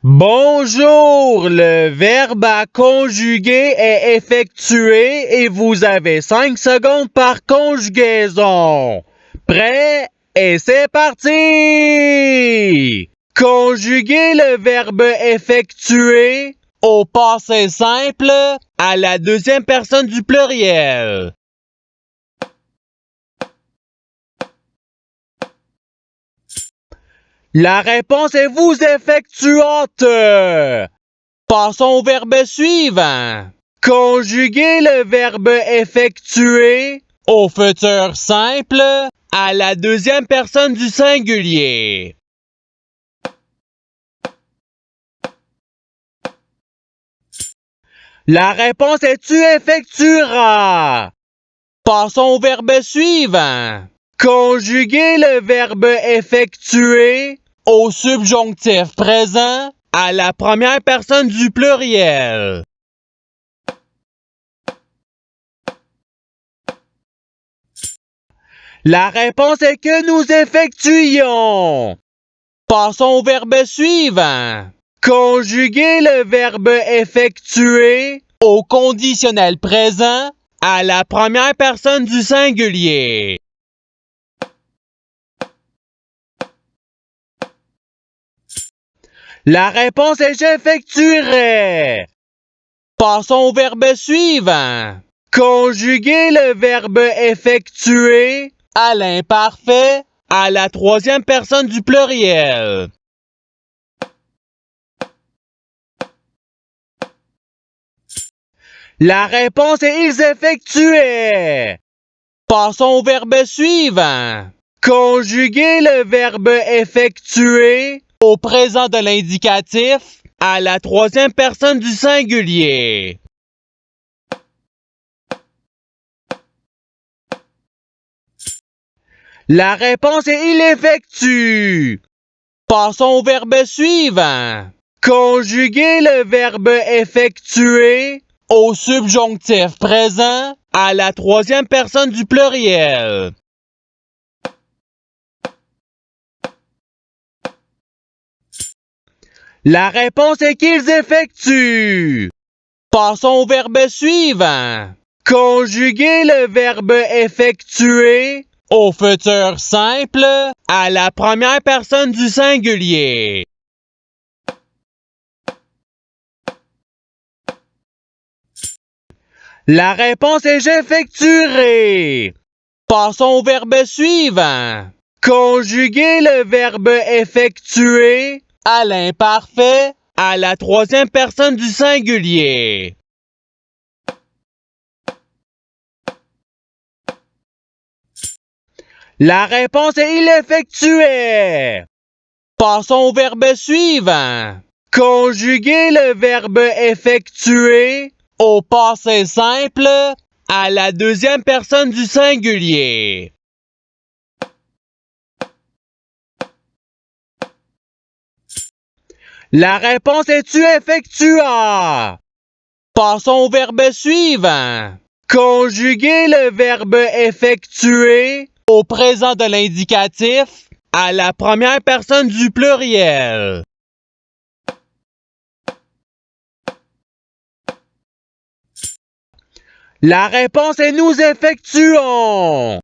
Bonjour, le verbe à conjuguer est effectué et vous avez 5 secondes par conjugaison. Prêt? Et c'est parti! Conjuguer le verbe effectuer au passé simple à la deuxième personne du pluriel. La réponse est vous effectuante. Passons au verbe suivant. Conjuguer le verbe effectuer au futur simple à la deuxième personne du singulier. La réponse est tu effectueras. Passons au verbe suivant. Conjuguer le verbe effectuer au subjonctif présent à la première personne du pluriel. La réponse est que nous effectuions. Passons au verbe suivant. Conjuguer le verbe effectuer au conditionnel présent à la première personne du singulier. La réponse est j'effectuerai. Passons au verbe suivant. Conjuguer le verbe effectuer à l'imparfait à la troisième personne du pluriel. La réponse est ils effectuaient. Passons au verbe suivant. Conjuguer le verbe effectuer au présent de l'indicatif à la troisième personne du singulier. La réponse est il effectue. Passons au verbe suivant. Conjuguer le verbe effectuer au subjonctif présent à la troisième personne du pluriel. La réponse est qu'ils effectuent. Passons au verbe suivant. Conjuguer le verbe effectuer au futur simple à la première personne du singulier. La réponse est j'effectuerai. Passons au verbe suivant. Conjuguer le verbe effectuer à l'imparfait à la troisième personne du singulier. La réponse est il effectuait. Passons au verbe suivant. Conjuguer le verbe effectuer au passé simple à la deuxième personne du singulier. La réponse est tu effectua. Passons au verbe suivant. Conjuguer le verbe effectuer au présent de l'indicatif à la première personne du pluriel. La réponse est nous effectuons.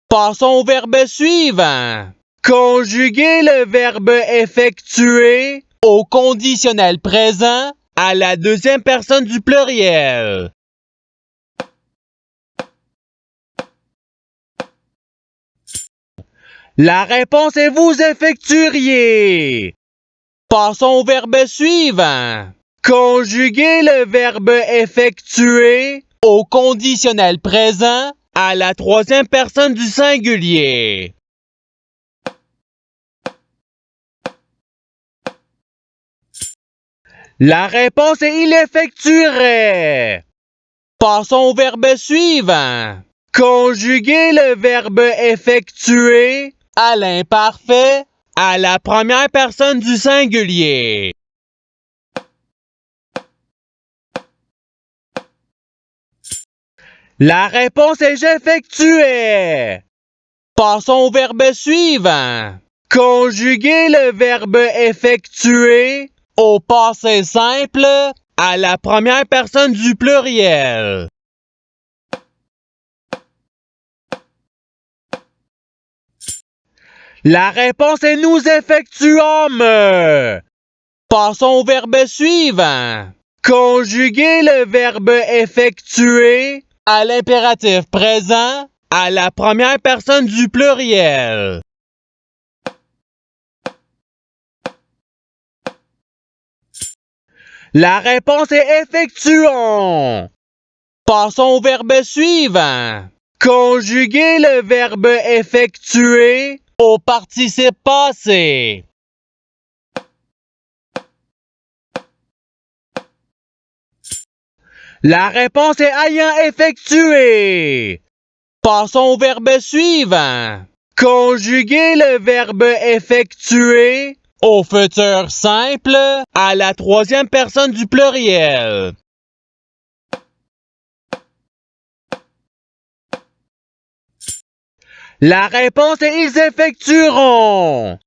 Passons au verbe suivant. Conjuguer le verbe effectuer au conditionnel présent à la deuxième personne du pluriel. La réponse est vous effectueriez. Passons au verbe suivant. Conjuguer le verbe effectuer au conditionnel présent à la troisième personne du singulier. La réponse est il effectuerait. Passons au verbe suivant. Conjuguer le verbe effectuer à l'imparfait à la première personne du singulier. La réponse est j'effectuais. Passons au verbe suivant. Conjuguer le verbe effectuer au passé simple à la première personne du pluriel. La réponse est nous effectuâmes. Passons au verbe suivant. Conjuguer le verbe effectuer à l'impératif présent à la première personne du pluriel. La réponse est effectuons. Passons au verbe suivant. Conjuguer le verbe effectuer au participe passé. La réponse est ayant effectué. Passons au verbe suivant. Conjuguer le verbe effectuer au futur simple à la troisième personne du pluriel. La réponse est ils effectueront.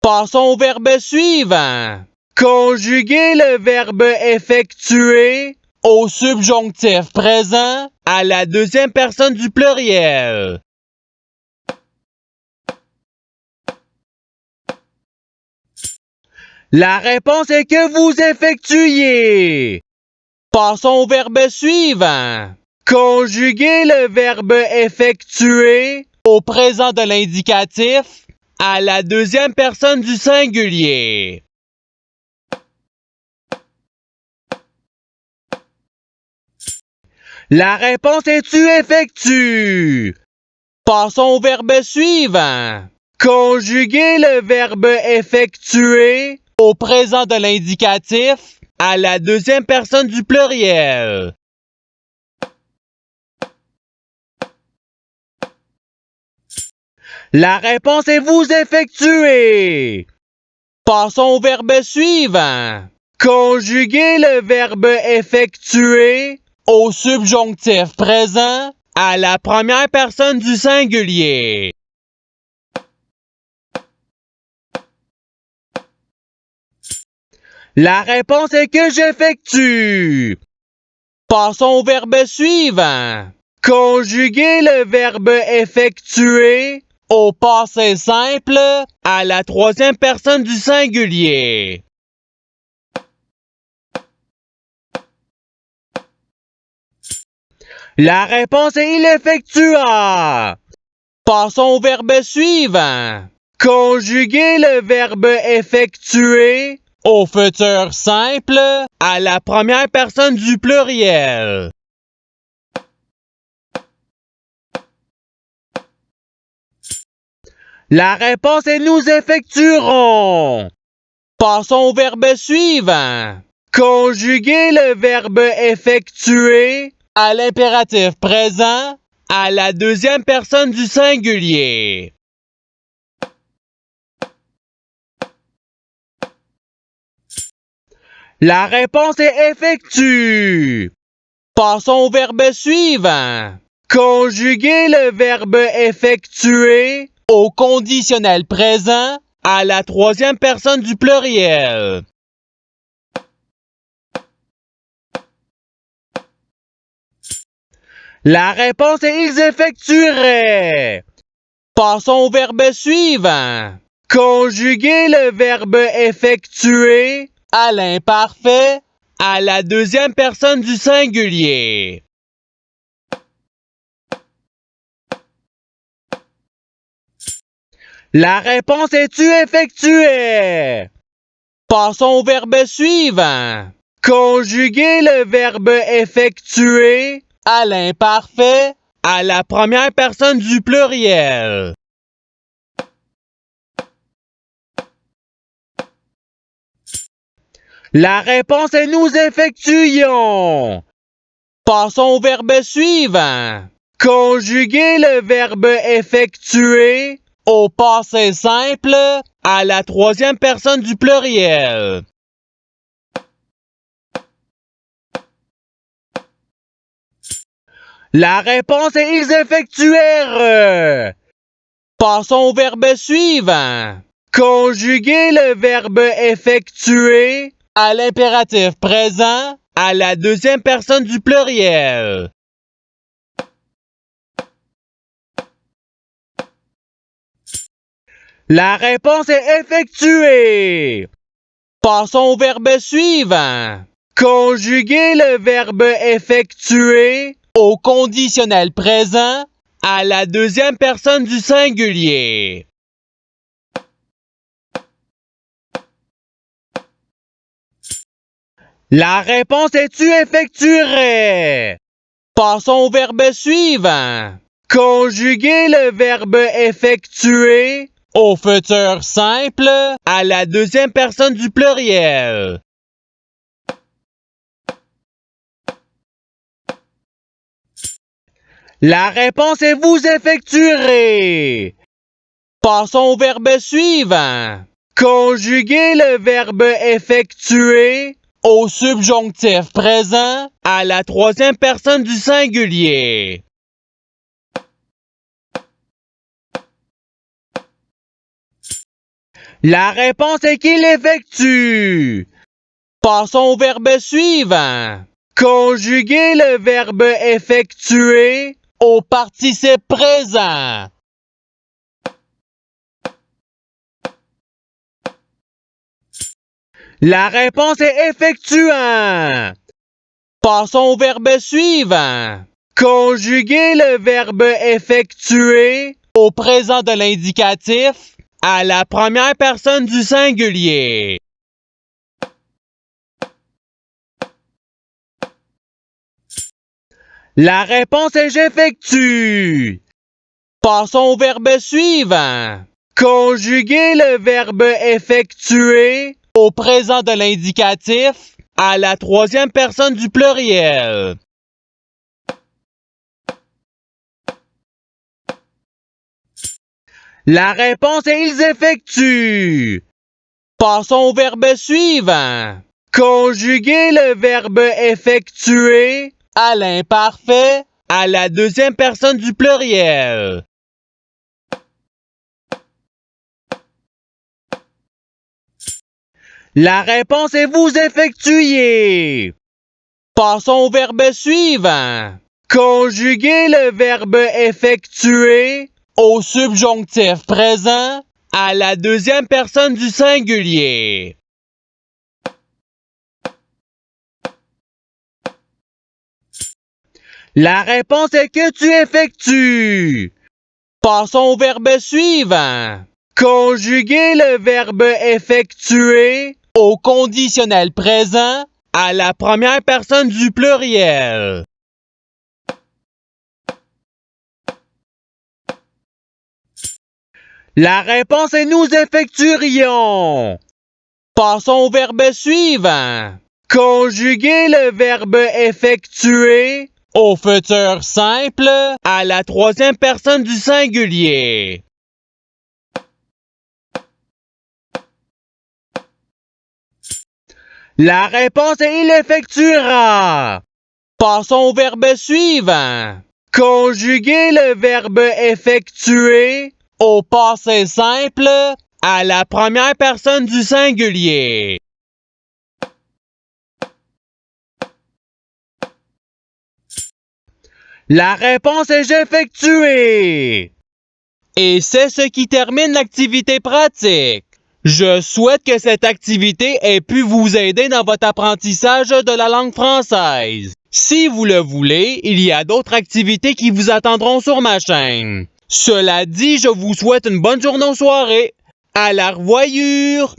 Passons au verbe suivant. Conjuguer le verbe effectuer au subjonctif présent à la deuxième personne du pluriel. La réponse est que vous effectuiez. Passons au verbe suivant. Conjuguer le verbe effectuer au présent de l'indicatif à la deuxième personne du singulier. La réponse est tu effectues. Passons au verbe suivant. Conjuguer le verbe effectuer au présent de l'indicatif à la deuxième personne du pluriel. La réponse est vous effectuez. Passons au verbe suivant. Conjuguer le verbe effectuer au subjonctif présent à la première personne du singulier. La réponse est que j'effectue. Passons au verbe suivant. Conjuguer le verbe effectuer au passé simple à la troisième personne du singulier. La réponse est il effectua. Passons au verbe suivant. Conjuguer le verbe effectuer au futur simple à la première personne du pluriel. La réponse est nous effectuerons. Passons au verbe suivant. Conjuguer le verbe effectuer à l'impératif présent à la deuxième personne du singulier. La réponse est effectue. Passons au verbe suivant. Conjuguer le verbe effectuer au conditionnel présent à la troisième personne du pluriel. La réponse est ils effectueraient. Passons au verbe suivant. Conjuguer le verbe effectuer à l'imparfait à la deuxième personne du singulier. La réponse est tu effectuais. Passons au verbe suivant. Conjuguer le verbe effectuer à l'imparfait à la première personne du pluriel. La réponse est nous effectuions. Passons au verbe suivant. Conjuguer le verbe effectuer au passé simple à la troisième personne du pluriel. La réponse est ils effectuèrent. Passons au verbe suivant. Conjuguer le verbe effectuer à l'impératif présent à la deuxième personne du pluriel. La réponse est effectuée. Passons au verbe suivant. Conjuguer le verbe effectuer au conditionnel présent à la deuxième personne du singulier. La réponse est tu effectuerais. Passons au verbe suivant. Conjuguer le verbe effectuer au futur simple à la deuxième personne du pluriel. La réponse est vous effectuerez. Passons au verbe suivant. Conjuguer le verbe effectuer au subjonctif présent à la troisième personne du singulier. La réponse est qu'il effectue. Passons au verbe suivant. Conjuguer le verbe effectuer au participe présent. La réponse est effectuant. Passons au verbe suivant. Conjuguer le verbe effectuer au présent de l'indicatif à la première personne du singulier. La réponse est j'effectue. Passons au verbe suivant. Conjuguer le verbe effectuer au présent de l'indicatif à la troisième personne du pluriel. La réponse est ils effectuent. Passons au verbe suivant. Conjuguer le verbe effectuer à l'imparfait à la deuxième personne du pluriel. La réponse est vous effectuez. Passons au verbe suivant. Conjuguer le verbe effectuer au subjonctif présent à la deuxième personne du singulier. La réponse est que tu effectues. Passons au verbe suivant. Conjuguer le verbe effectuer au conditionnel présent à la première personne du pluriel. La réponse est nous effectuerions. Passons au verbe suivant. Conjuguer le verbe effectuer au futur simple à la troisième personne du singulier. La réponse est il effectuera. Passons au verbe suivant. Conjuguer le verbe effectuer au passé simple à la première personne du singulier. La réponse est j'effectué. Et c'est ce qui termine l'activité pratique. Je souhaite que cette activité ait pu vous aider dans votre apprentissage de la langue française. Si vous le voulez, il y a d'autres activités qui vous attendront sur ma chaîne. Cela dit, je vous souhaite une bonne journée ou soirée. À la revoyure!